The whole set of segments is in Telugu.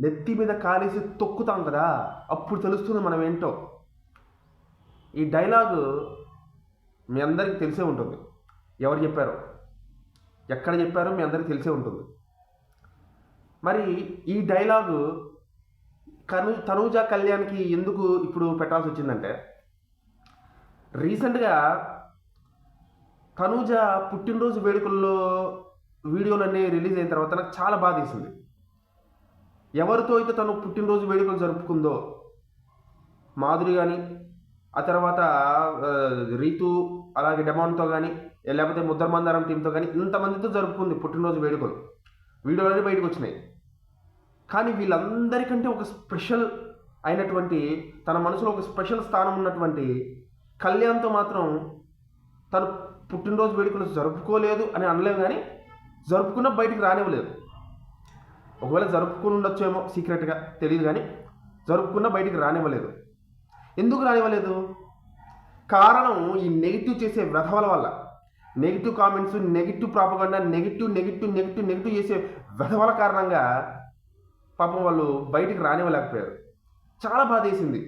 నెత్తి మీద కాలేసి తొక్కుతాం కదా, అప్పుడు తెలుస్తుంది మనం ఏంటో. ఈ డైలాగు మీ అందరికీ తెలిసే ఉంటుంది. ఎవరు చెప్పారో, ఎక్కడ చెప్పారో మీ అందరికీ తెలిసే ఉంటుంది. మరి ఈ డైలాగు తనూజ కళ్యాణ్కి ఎందుకు ఇప్పుడు పెట్టాల్సి వచ్చిందంటే, రీసెంట్గా తనూజ పుట్టినరోజు వేడుకల్లో వీడియోలన్నీ రిలీజ్ అయిన తర్వాత నాకు చాలా బాధ వేసింది. ఎవరితో అయితే తను పుట్టినరోజు వేడుకలు జరుపుకుందో, మాధురి కానీ, ఆ తర్వాత రీతు, అలాగే డెమాన్తో కానీ, లేకపోతే ముద్దర్మందారం టీంతో కానీ, ఇంతమందితో జరుపుకుంది పుట్టినరోజు వేడుకలు. వీడియోలన్నీ బయటకు వచ్చినాయి. కానీ వీళ్ళందరికంటే ఒక స్పెషల్ అయినటువంటి, తన మనసులో ఒక స్పెషల్ స్థానం ఉన్నటువంటి కళ్యాణ్తో మాత్రం తను పుట్టినరోజు వేడుకలు జరుపుకోలేదు అని అనలేము, కానీ జరుపుకున్న బయటికి రానివ్వలేదు. ఒకవేళ జరుపుకుని ఉండొచ్చేమో సీక్రెట్గా, తెలియదు, కానీ జరుపుకున్న బయటికి రానివ్వలేదు. ఎందుకు రానివ్వలేదు? కారణం ఈ నెగిటివ్ చేసే వెధవల వల్ల. Negative comments, negative propaganda, negative చేసే వెధవల కారణంగా పాపం వాళ్ళు బయటికి రానివ్వలేకపోయారు. చాలా బాధ వేసింది.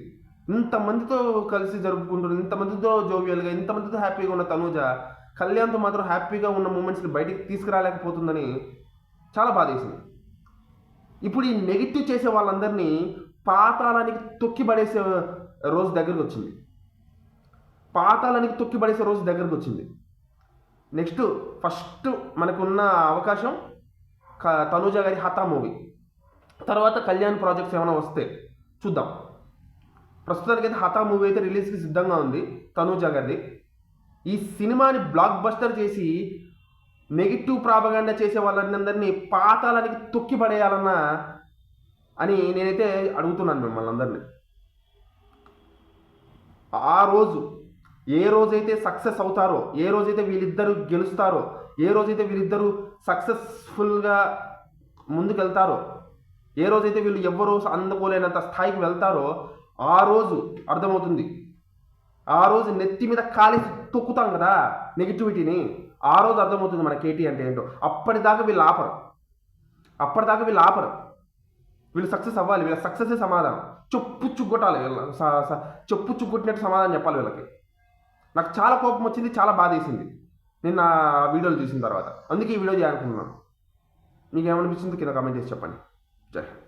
ఇంతమందితో కలిసి జరుపుకుంటున్న, ఇంతమందితో జోవియల్గా, ఇంతమందితో హ్యాపీగా ఉన్న తనూజ కళ్యాణ్తో మాత్రం హ్యాపీగా ఉన్న మూమెంట్స్ని బయటికి తీసుకురాలేకపోతుందని చాలా బాధ వేసింది. ఇప్పుడు ఈ నెగిటివ్ చేసే వాళ్ళందరినీ పాతాళానికి తొక్కిపడేసే రోజు దగ్గరికి వచ్చింది. పాతాళానికి తొక్కిపడేసే రోజు దగ్గరికి వచ్చింది. నెక్స్ట్ ఫస్ట్ మనకున్న అవకాశం తనూజ గారి హతా మూవీ, తర్వాత కళ్యాణ్ ప్రాజెక్ట్స్ ఏమైనా వస్తే చూద్దాం. ప్రస్తుతానికి అయితే హతా మూవీ అయితే రిలీజ్కి సిద్ధంగా ఉంది తనూజ గారిది. ఈ సినిమాని బ్లాక్ బస్టర్ చేసి నెగిటివ్ ప్రాపగండా చేసే వాళ్ళందరినీ పాతాళానికి తొక్కి పడేయాలన్నా అని నేనైతే అడుగుతున్నాను మిమ్మల్ని అందరినీ. ఆ రోజు ఏ రోజైతే సక్సెస్ అవుతారో, ఏ రోజైతే వీళ్ళిద్దరూ గెలుస్తారో, ఏ రోజైతే వీళ్ళిద్దరూ సక్సెస్ఫుల్గా ముందుకెళ్తారో, ఏ రోజైతే వీళ్ళు ఎవ్వరూ అందుకోలేనంత స్థాయికి వెళ్తారో ఆ రోజు అర్థమవుతుంది. ఆ రోజు నెత్తి మీద కాలేసి తొక్కుతాం కదా నెగిటివిటీని, ఆ రోజు అర్థమవుతుంది మన కేటీ అంటే ఏంటో. అప్పటిదాకా వీళ్ళు ఆపరు. వీళ్ళు సక్సెస్ అవ్వాలి. వీళ్ళ సక్సెస్ సమాధానం. చెప్పు చుగ్గొట్టాలి, చెప్పు చుగ్గొట్టినట్టు సమాధానం చెప్పాలి వీళ్ళకి. నాకు చాలా కోపం వచ్చింది, చాలా బాధ వేసింది నిన్న వీడియోలు చూసిన తర్వాత. అందుకే ఈ వీడియో చేయాలనుకుంటున్నాను. మీకు ఏమనిపించింది కింద కామెంట్ చేసి చెప్పండి. జై హింద్.